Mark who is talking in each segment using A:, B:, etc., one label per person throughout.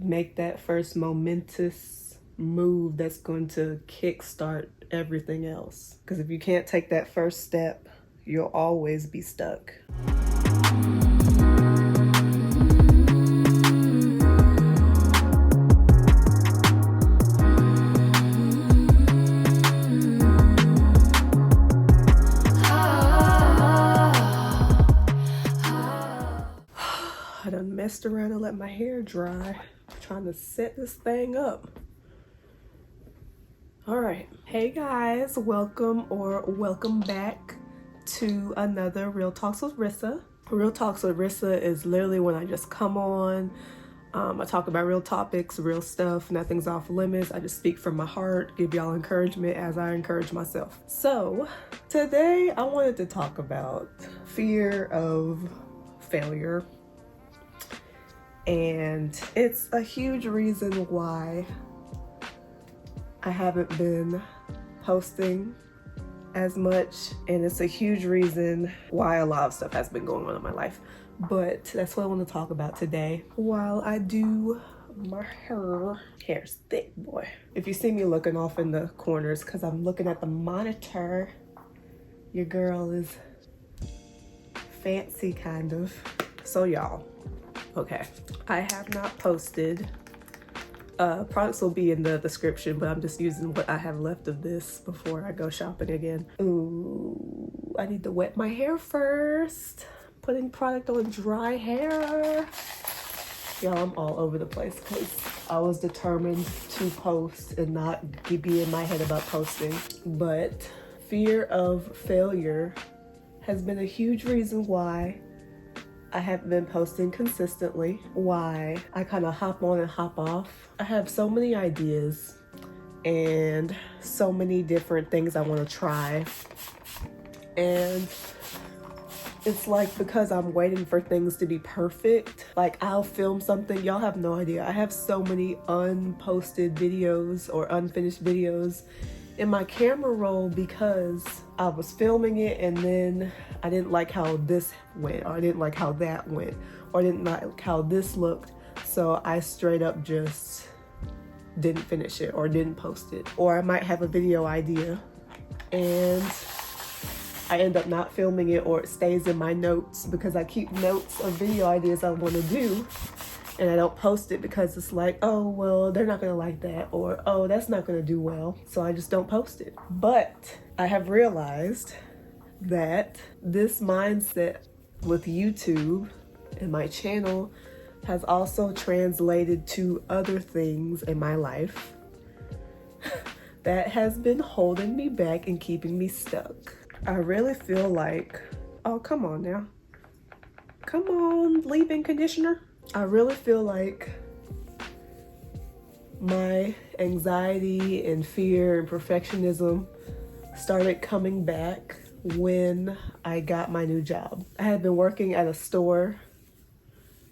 A: make that first momentous move that's going to kickstart everything else. Because if you can't take that first step, you'll always be stuck. I done messed around and let my hair dry, trying to set this thing up. All right. Hey guys, welcome back to another Real Talks with Rissa. Real Talks with Rissa is literally when I just come on. I talk about real topics, real stuff, nothing's off limits. I just speak from my heart, give y'all encouragement as I encourage myself. So today I wanted to talk about fear of failure. And it's a huge reason why I haven't been posting as much, and it's a huge reason why a lot of stuff has been going on in my life. But that's what I want to talk about today while I do my hair. Hair's thick, boy. If you see me looking off in the corners because I'm looking at the monitor, your girl is fancy kind of. So y'all, okay, I have not posted. Products will be in the description, but I'm just using what I have left of this before I go shopping again. Ooh, I need to wet my hair first. Putting product on dry hair. Y'all, I'm all over the place because I was determined to post and not be in my head about posting. But fear of failure has been a huge reason why I haven't been posting consistently, why I kind of hop on and hop off. I have so many ideas and so many different things I want to try. And it's like, because I'm waiting for things to be perfect, like I'll film something, y'all have no idea. I have so many unposted videos or unfinished videos in my camera roll because I was filming it and then I didn't like how this went, or I didn't like how that went, or I didn't like how this looked. So I straight up just didn't finish it or didn't post it. Or I might have a video idea and I end up not filming it, or it stays in my notes because I keep notes of video ideas I want to do, and I don't post it because it's like, oh, well, they're not going to like that, or, oh, that's not going to do well. So I just don't post it. But I have realized that this mindset with YouTube and my channel has also translated to other things in my life that has been holding me back and keeping me stuck. I really feel like, oh, come on now. Come on, leave-in conditioner. I really feel like my anxiety and fear and perfectionism started coming back when I got my new job. I had been working at a store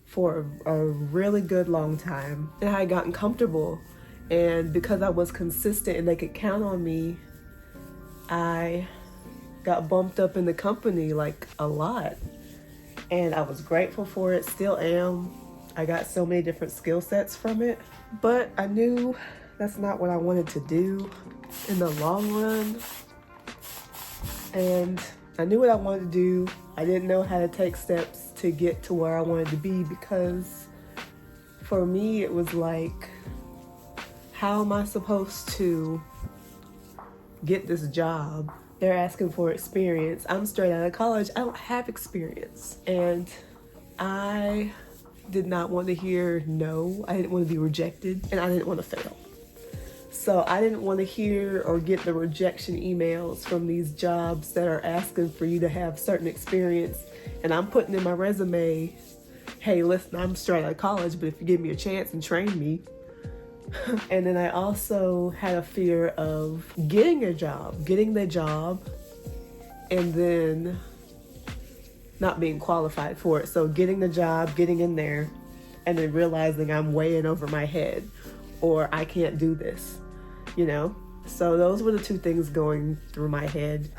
A: for a really good long time, and I had gotten comfortable. And because I was consistent and they could count on me, I got bumped up in the company like a lot. And I was grateful for it, still am. I got so many different skill sets from it, but I knew that's not what I wanted to do in the long run. And I knew what I wanted to do. I didn't know how to take steps to get to where I wanted to be, because for me, it was like, how am I supposed to get this job? They're asking for experience. I'm straight out of college. I don't have experience. And I did not want to hear no. I didn't want to be rejected, and I didn't want to fail. So I didn't want to hear or get the rejection emails from these jobs that are asking for you to have certain experience. And I'm putting in my resume, hey, listen, I'm straight out of college, but if you give me a chance and train me. And then I also had a fear of getting the job, and then not being qualified for it. So getting the job, getting in there, and then realizing I'm way in over my head, or I can't do this, you know? So those were the two things going through my head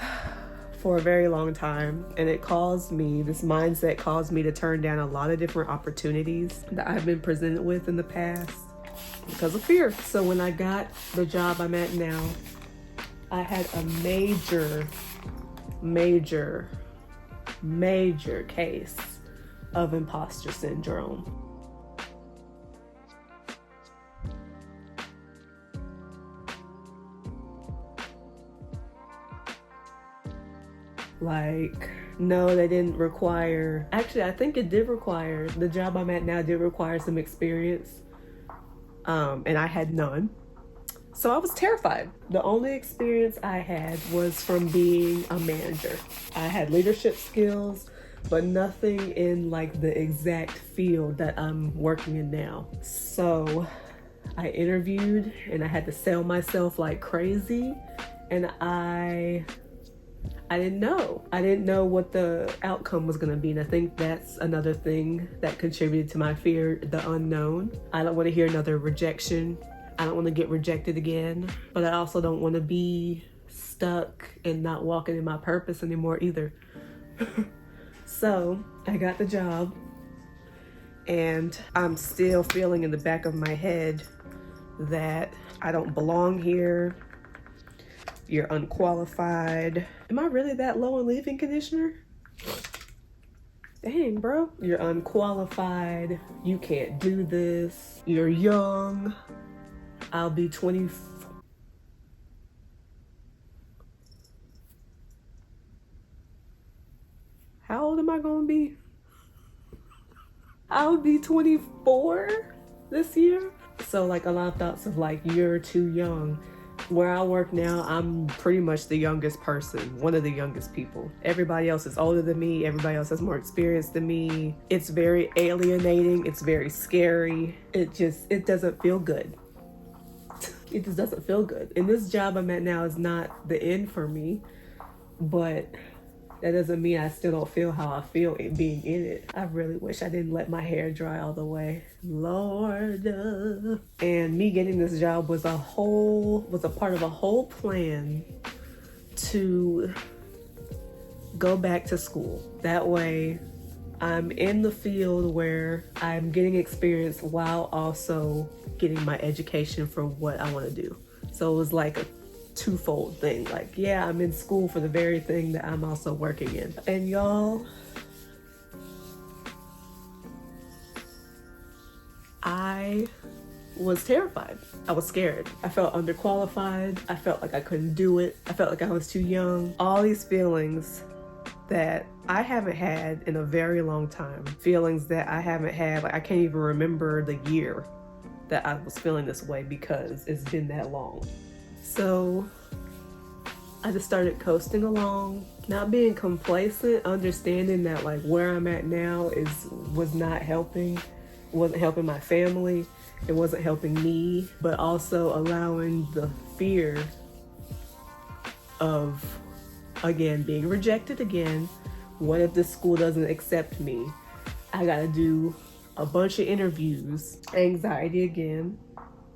A: for a very long time, and this mindset caused me to turn down a lot of different opportunities that I've been presented with in the past because of fear. So when I got the job I'm at now, I had a major case of imposter syndrome. Like, no, they didn't require, actually, I think it did require, the job I'm at now did require some experience, and I had none. So I was terrified. The only experience I had was from being a manager. I had leadership skills, but nothing in like the exact field that I'm working in now. So I interviewed and I had to sell myself like crazy, and I didn't know. I didn't know what the outcome was gonna be, and I think that's another thing that contributed to my fear, the unknown. I don't want to hear another rejection. I don't want to get rejected again, but I also don't want to be stuck and not walking in my purpose anymore either. So I got the job, and I'm still feeling in the back of my head that I don't belong here. You're unqualified. Am I really that low in leave-in conditioner? Dang, bro. You're unqualified. You can't do this. You're young. I'll be 20. How old am I gonna be? I'll be 24 this year. So like a lot of thoughts of like, you're too young. Where I work now, I'm pretty much the youngest person, one of the youngest people. Everybody else is older than me. Everybody else has more experience than me. It's very alienating. It's very scary. It doesn't feel good. It just doesn't feel good. And this job I'm at now is not the end for me, but that doesn't mean I still don't feel how I feel being in it. I really wish I didn't let my hair dry all the way. Lord. And me getting this job was a part of a whole plan to go back to school. That way I'm in the field where I'm getting experience while also getting my education for what I want to do. So it was like a twofold thing. Like, yeah, I'm in school for the very thing that I'm also working in. And y'all, I was terrified. I was scared. I felt underqualified. I felt like I couldn't do it. I felt like I was too young. All these feelings that I haven't had in a very long time. Feelings that I haven't had, like I can't even remember the year that I was feeling this way because it's been that long. So I just started coasting along, not being complacent, understanding that like where I'm at now was not helping. It wasn't helping my family. It wasn't helping me, but also allowing the fear of, again, being rejected again. What if this school doesn't accept me? I gotta do a bunch of interviews. Anxiety again,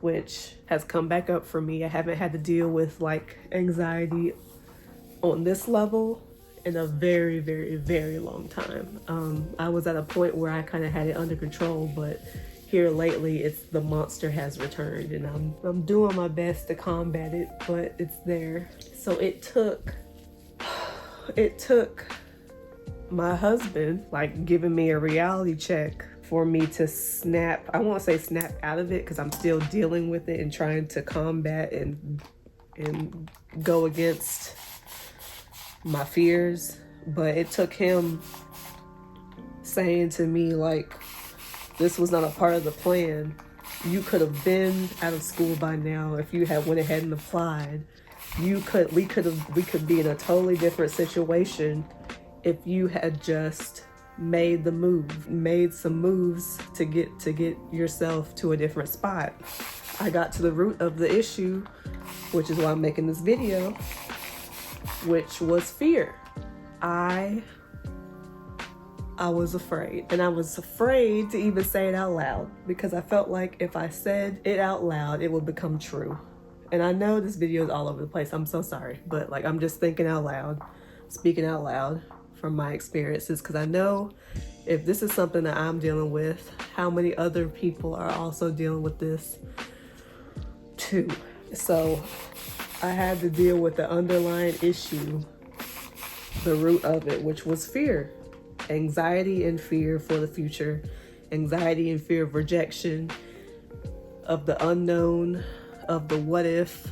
A: which has come back up for me. I haven't had to deal with like anxiety on this level in a very, very, very long time. I was at a point where I kind of had it under control, but here lately the monster has returned, and I'm doing my best to combat it, but it's there. So it took my husband like giving me a reality check for me to snap. I won't say snap out of it because I'm still dealing with it and trying to combat and go against my fears. But it took him saying to me like, this was not a part of the plan. You could have been out of school by now if you had went ahead and applied. We could be in a totally different situation if you had just made some moves to get yourself to a different spot. I got to the root of the issue, which is why I'm making this video, which was fear. I was afraid, and I was afraid to even say it out loud because I felt like if I said it out loud, it would become true. And I know this video is all over the place. I'm so sorry, but like I'm just thinking out loud. speaking out loud from my experiences, because I know if this is something that I'm dealing with, how many other people are also dealing with this too. So I had to deal with the underlying issue, the root of it, which was fear. Anxiety and fear for the future. Anxiety and fear of rejection, of the unknown, of the what if.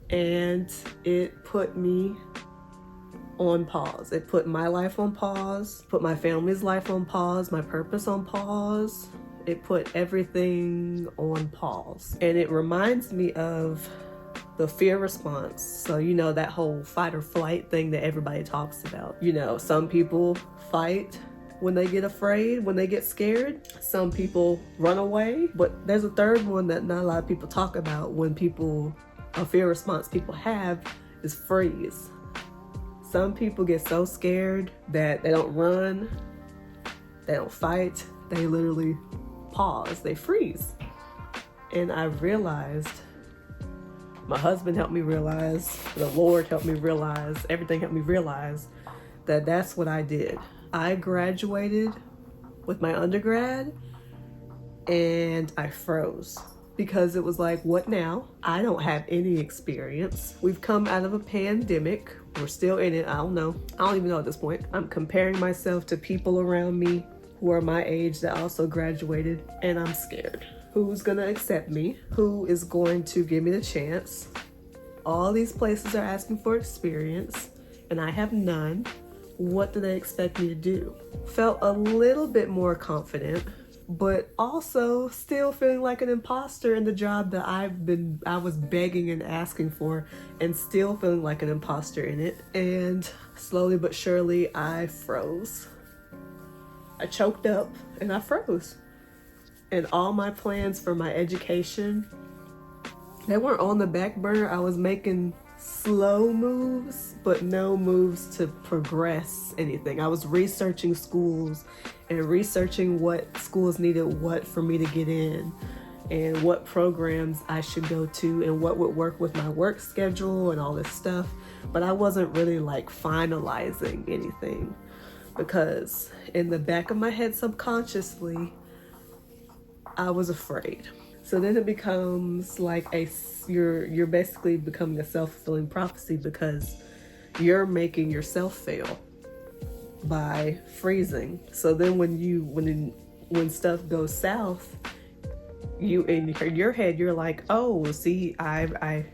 A: And it put me on pause. It put my life on pause, put my family's life on pause, my purpose on pause. It put everything on pause. And it reminds me of the fear response. So, you know, that whole fight or flight thing that everybody talks about. You know, some people fight when they get afraid, when they get scared. Some people run away. But there's a third one that not a lot of people talk about when people, a fear response people have is freeze. Some people get so scared that they don't run, they don't fight, they literally pause, they freeze. And I realized, my husband helped me realize, the Lord helped me realize, everything helped me realize that that's what I did. I graduated with my undergrad and I froze because it was like, what now? I don't have any experience. We've come out of a pandemic. We're still in it. I don't know. I don't even know at this point. I'm comparing myself to people around me who are my age that also graduated, and I'm scared. Who's gonna accept me? Who is going to give me the chance? All these places are asking for experience, and I have none. What do they expect me to do? Felt a little bit more confident, but also still feeling like an imposter in the job that I was begging and asking for, and still feeling like an imposter in it. And slowly but surely, I froze. I choked up and I froze. And all my plans for my education, they weren't on the back burner. I was making slow moves, but no moves to progress anything. I was researching schools and researching what schools needed what for me to get in, and what programs I should go to, and what would work with my work schedule and all this stuff. But I wasn't really like finalizing anything, because in the back of my head subconsciously, I was afraid. So then it becomes like you're basically becoming a self-fulfilling prophecy, because you're making yourself fail by freezing. So then when stuff goes south, you in your head, you're like, oh, see, I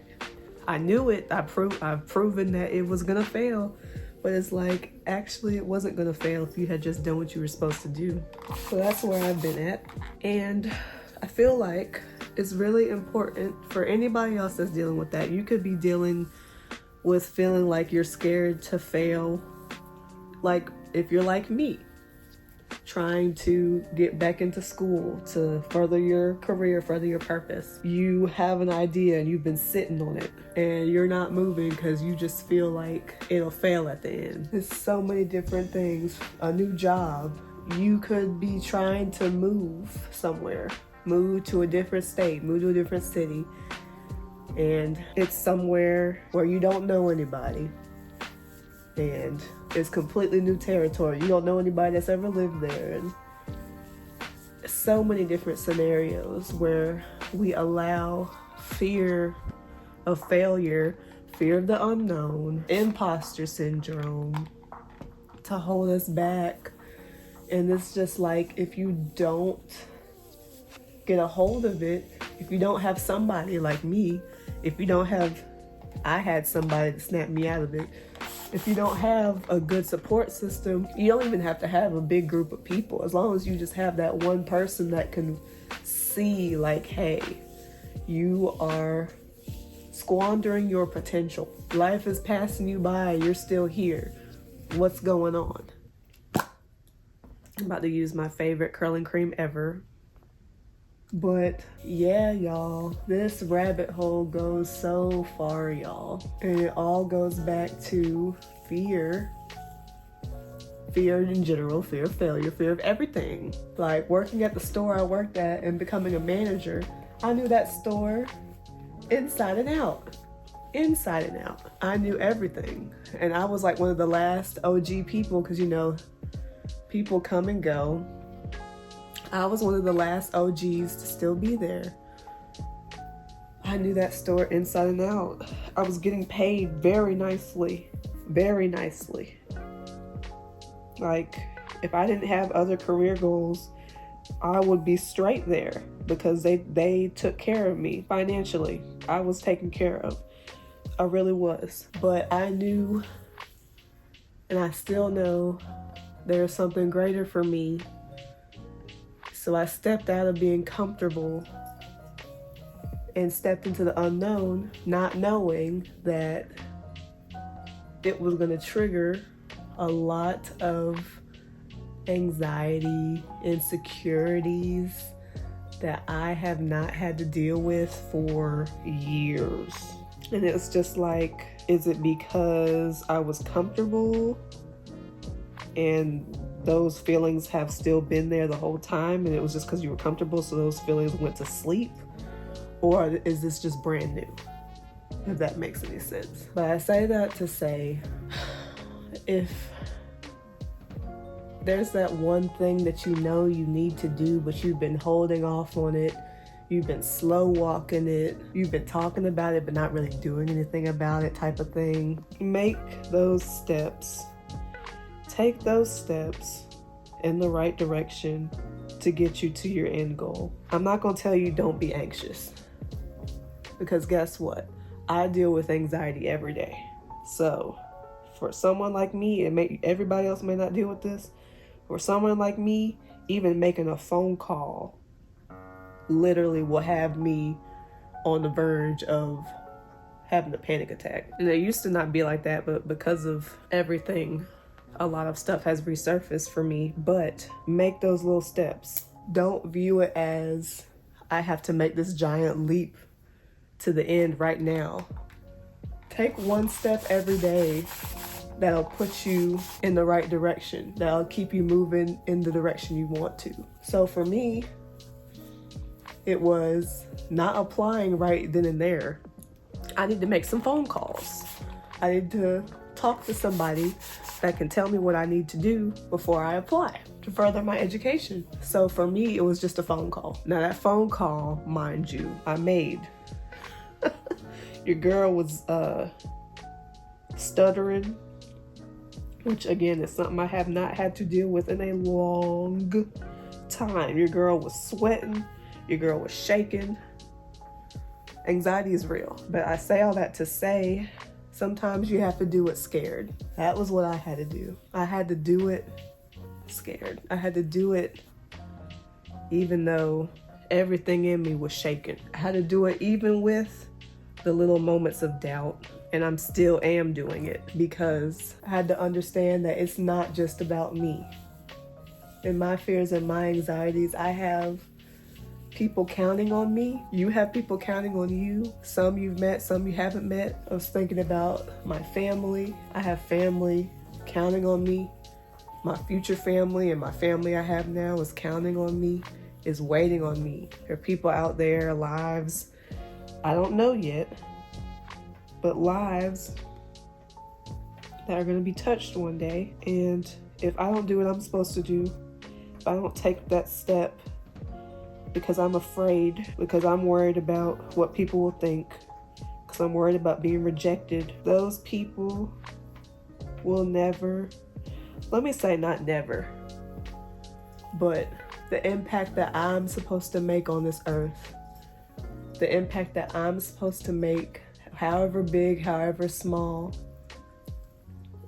A: knew it. I've proven that it was gonna fail. But it's like, actually, it wasn't gonna fail if you had just done what you were supposed to do. So that's where I've been at. And I feel like it's really important for anybody else that's dealing with that. You could be dealing with feeling like you're scared to fail. Like if you're like me, trying to get back into school to further your career, further your purpose. You have an idea and you've been sitting on it and you're not moving because you just feel like it'll fail at the end. There's so many different things. A new job. You could be trying to move somewhere, move to a different state, move to a different city, and it's somewhere where you don't know anybody. And it's completely new territory. You don't know anybody that's ever lived there. And so many different scenarios where we allow fear of failure, fear of the unknown, imposter syndrome to hold us back. And it's just like, if you don't get a hold of it, if you don't have somebody like me, I had somebody to snap me out of it. If you don't have a good support system, you don't even have to have a big group of people. As long as you just have that one person that can see like, hey, you are squandering your potential. Life is passing you by, you're still here. What's going on? I'm about to use my favorite curling cream ever. But yeah, y'all, this rabbit hole goes so far, y'all. And it all goes back to fear. Fear in general, fear of failure, fear of everything. Like working at the store I worked at and becoming a manager, I knew that store inside and out. inside and out. I knew everything. And I was like one of the last OG people, because you know, people come and go. I was one of the last OGs to still be there. I knew that store inside and out. I was getting paid very nicely, very nicely. Like, if I didn't have other career goals, I would be straight there, because they took care of me financially. I was taken care of. I really was. But I knew, and I still know, there's something greater for me. So I stepped out of being comfortable and stepped into the unknown, not knowing that it was going to trigger a lot of anxiety, insecurities that I have not had to deal with for years. And it's just like, is it because I was comfortable and those feelings have still been there the whole time, and it was just because you were comfortable, so those feelings went to sleep? Or is this just brand new? If that makes any sense. But I say that to say, if there's that one thing that you know you need to do, but you've been holding off on it, you've been slow walking it, you've been talking about it but not really doing anything about it type of thing, make those steps. Take those steps in the right direction to get you to your end goal. I'm not going to tell you don't be anxious, because guess what? I deal with anxiety every day. So for someone like me, and everybody else may not deal with this, for someone like me, even making a phone call literally will have me on the verge of having a panic attack. And it used to not be like that, but because of everything, a lot of stuff has resurfaced for me. But make those little steps. Don't view it as I have to make this giant leap to the end right now. Take one step every day that'll put you in the right direction, that'll keep you moving in the direction you want to. So for me, it was not applying right then and there. I need to make some phone calls. I need to talk to somebody that can tell me what I need to do before I apply to further my education. So for me, it was just a phone call. Now that phone call, mind you, I made. Your girl was stuttering, which again is something I have not had to deal with in a long time. Your girl was sweating. Your girl was shaking. Anxiety is real. But I say all that to say, sometimes you have to do it scared. That was what I had to do. I had to do it scared. I had to do it even though everything in me was shaking. I had to do it even with the little moments of doubt. And I'm still am doing it, because I had to understand that it's not just about me. In my fears and my anxieties, I have people counting on me. You have people counting on you. Some you've met, some you haven't met. I was thinking about my family. I have family counting on me. My future family and my family I have now is counting on me, is waiting on me. There are people out there, lives I don't know yet, but lives that are going to be touched one day. And if I don't do what I'm supposed to do, if I don't take that step because I'm afraid, because I'm worried about what people will think, because I'm worried about being rejected, those people will never, let me say not never, but the impact that I'm supposed to make on this earth, the impact that I'm supposed to make, however big, however small,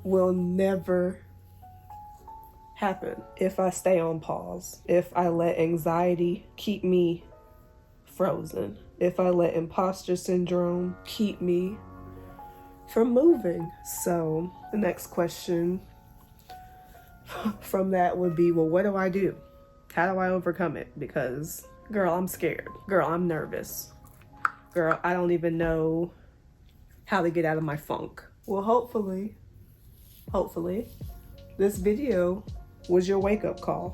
A: will never happen if I stay on pause, if I let anxiety keep me frozen, if I let imposter syndrome keep me from moving. So the next question from that would be, well, what do I do? How do I overcome it? Because, girl, I'm scared. Girl, I'm nervous. Girl, I don't even know how to get out of my funk. Well, hopefully, this video was your wake-up call.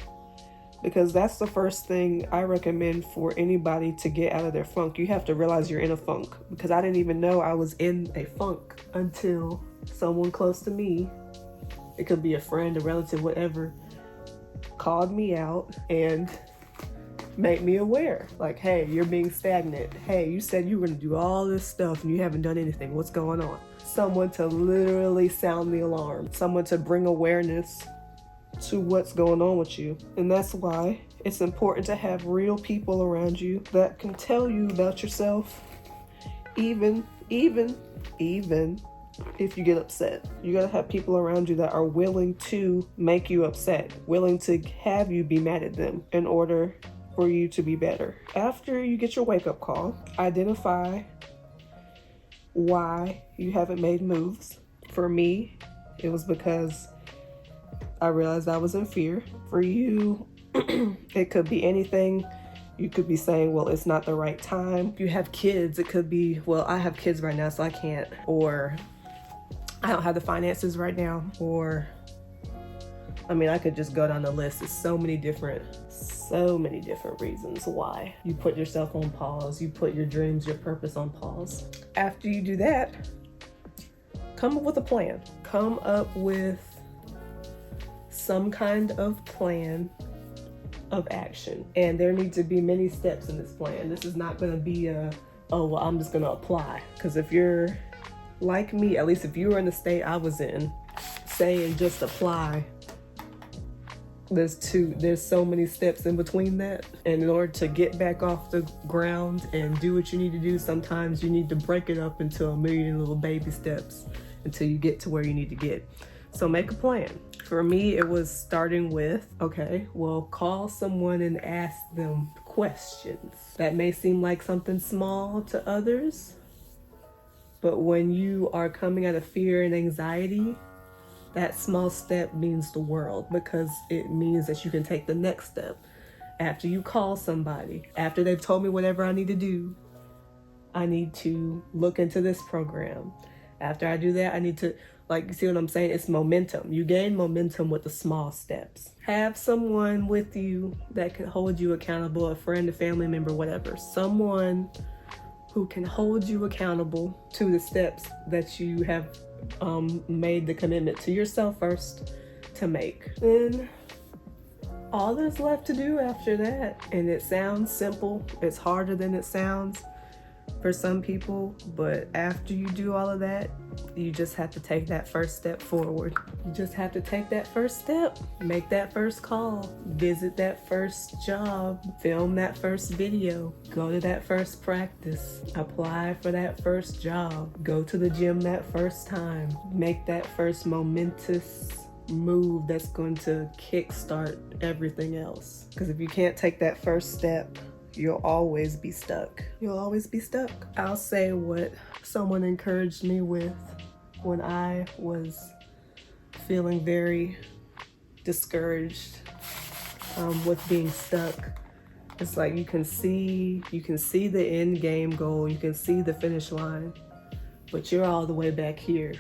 A: because that's the first thing I recommend for anybody to get out of their funk. You have to realize you're in a funk, because I didn't even know I was in a funk until someone close to me, it could be a friend, a relative, whatever, called me out and made me aware. Like, hey, you're being stagnant. Hey, you said you were gonna do all this stuff and you haven't done anything. What's going on? Someone to literally sound the alarm. Someone to bring awareness to what's going on with you. And that's why it's important to have real people around you that can tell you about yourself, even if you get upset. You gotta have people around you that are willing to make you upset, willing to have you be mad at them in order for you to be better. After you get your wake-up call, identify why you haven't made moves. For me, it was because I realized I was in fear. For you, it could be anything. You could be saying, well, it's not the right time. If you have kids, it could be, well, I have kids right now, so I can't. Or I don't have the finances right now. Or, I mean, I could just go down the list. There's so many different reasons why you put yourself on pause. You put your dreams, your purpose on pause. After you do that, come up with a plan. Come up with some kind of plan of action. And there need to be many steps in this plan. This is not going to be oh, well, I'm just going to apply. Because if you're like me, at least if you were in the state I was in, saying just apply, there's so many steps in between that. And in order to get back off the ground and do what you need to do, sometimes you need to break it up into a million little baby steps until you get to where you need to get. So make a plan. For me, it was starting with, okay, well, call someone and ask them questions. That may seem like something small to others, but when you are coming out of fear and anxiety, that small step means the world, because it means that you can take the next step. After you call somebody, after they've told me whatever I need to do, I need to look into this program. After I do that, I need to, like, you see what I'm saying? It's momentum. You gain momentum with the small steps. Have someone with you that can hold you accountable, a friend, a family member, whatever. Someone who can hold you accountable to the steps that you have made the commitment to yourself first to make. Then all that's left to do after that, and it sounds simple, it's harder than it sounds for some people, but after you do all of that, you just have to take that first step forward. You just have to take that first step, make that first call, visit that first job, film that first video, go to that first practice, apply for that first job, go to the gym that first time, make that first momentous move that's going to kickstart everything else. Because if you can't take that first step, you'll always be stuck. You'll always be stuck. I'll say what someone encouraged me with when I was feeling very discouraged with being stuck. It's like you can see the end game goal, you can see the finish line, but you're all the way back here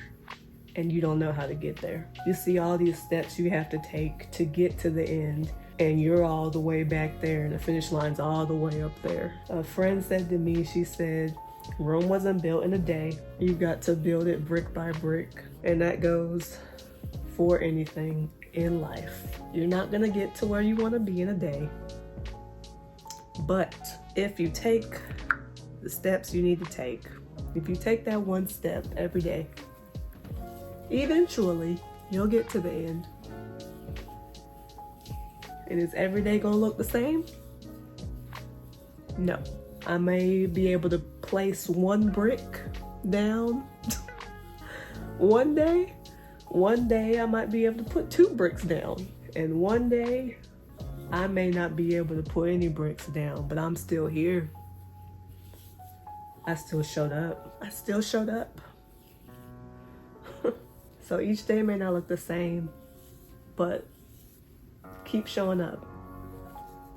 A: and you don't know how to get there. You see all these steps you have to take to get to the end, and you're all the way back there and the finish line's all the way up there. A friend said to me, she said, Rome wasn't built in a day. You got to build it brick by brick. And that goes for anything in life. You're not gonna get to where you wanna be in a day. But if you take the steps you need to take, if you take that one step every day, eventually you'll get to the end. And is every day gonna look the same? No. I may be able to place one brick down one day. One day I might be able to put 2 bricks down. And one day I may not be able to put any bricks down, but I'm still here. I still showed up. I still showed up. So each day may not look the same, but keep showing up.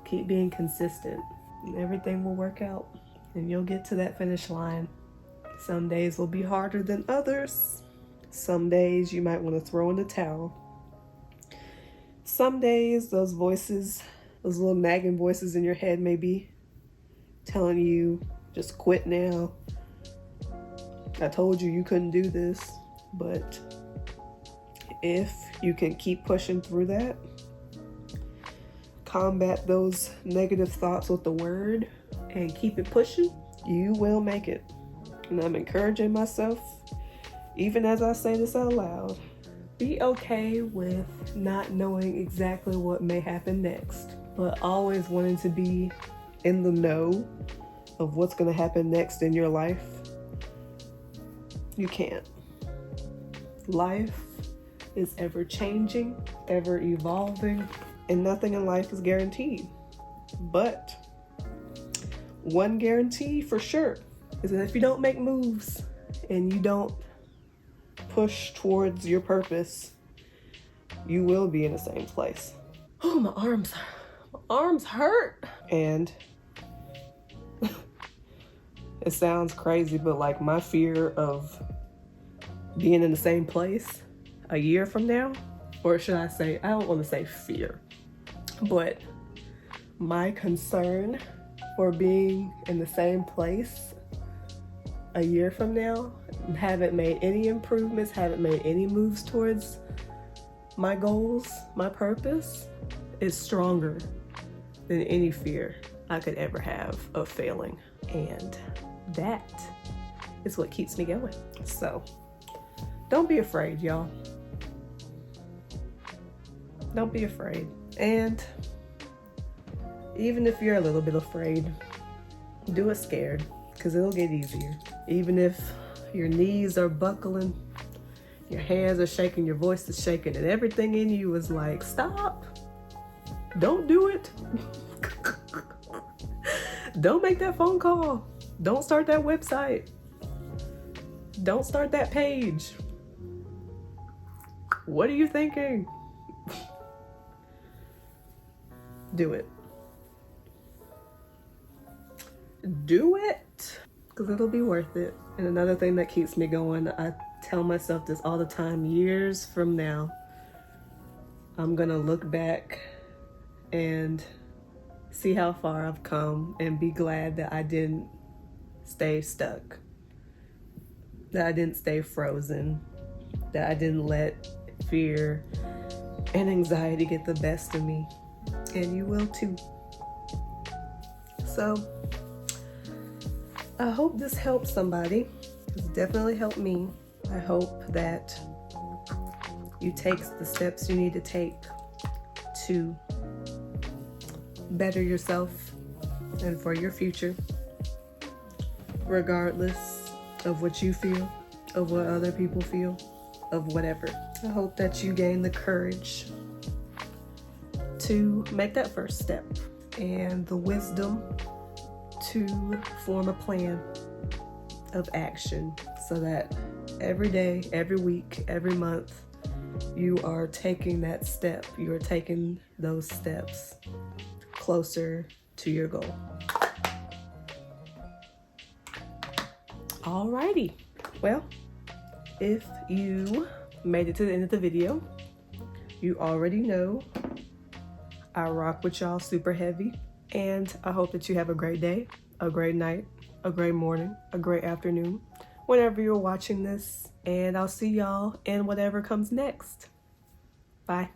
A: Keep being consistent. And everything will work out. And you'll get to that finish line. Some days will be harder than others. Some days you might want to throw in the towel. Some days those voices Those little nagging voices in your head may be telling you, just quit now. I told you you couldn't do this. But if you can keep pushing through that, combat those negative thoughts with the word, and keep it pushing, you will make it. And I'm encouraging myself, even as I say this out loud, be okay with not knowing exactly what may happen next, but always wanting to be in the know of what's going to happen next in your life. You can't. Life is ever changing, ever evolving, and nothing in life is guaranteed. But one guarantee for sure is that if you don't make moves and you don't push towards your purpose, you will be in the same place. Oh, my arms hurt. And it sounds crazy, but like my fear of being in the same place a year from now, or should I say, I don't want to say fear, but my concern for being in the same place a year from now, haven't made any improvements, haven't made any moves towards my goals, my purpose, is stronger than any fear I could ever have of failing. And that is what keeps me going. So don't be afraid, y'all. Don't be afraid. And even if you're a little bit afraid, do it scared, because it'll get easier. Even if your knees are buckling, your hands are shaking, your voice is shaking, and everything in you is like, stop, don't do it. Don't make that phone call. Don't start that website. Don't start that page. What are you thinking? Do it. Do it, because it'll be worth it. And another thing that keeps me going, I tell myself this all the time, years from now, I'm gonna look back and see how far I've come and be glad that I didn't stay stuck, that I didn't stay frozen, that I didn't let fear and anxiety get the best of me. And you will too. So I hope this helps somebody. It's definitely helped me. I hope that you take the steps you need to take to better yourself and for your future, regardless of what you feel, of what other people feel, of whatever. I hope that you gain the courage to make that first step and the wisdom to form a plan of action so that every day, every week, every month, you are taking that step. You are taking those steps closer to your goal. Alrighty. Well, if you made it to the end of the video, you already know I rock with y'all super heavy. And I hope that you have a great day, a great night, a great morning, a great afternoon, whenever you're watching this. And I'll see y'all in whatever comes next. Bye.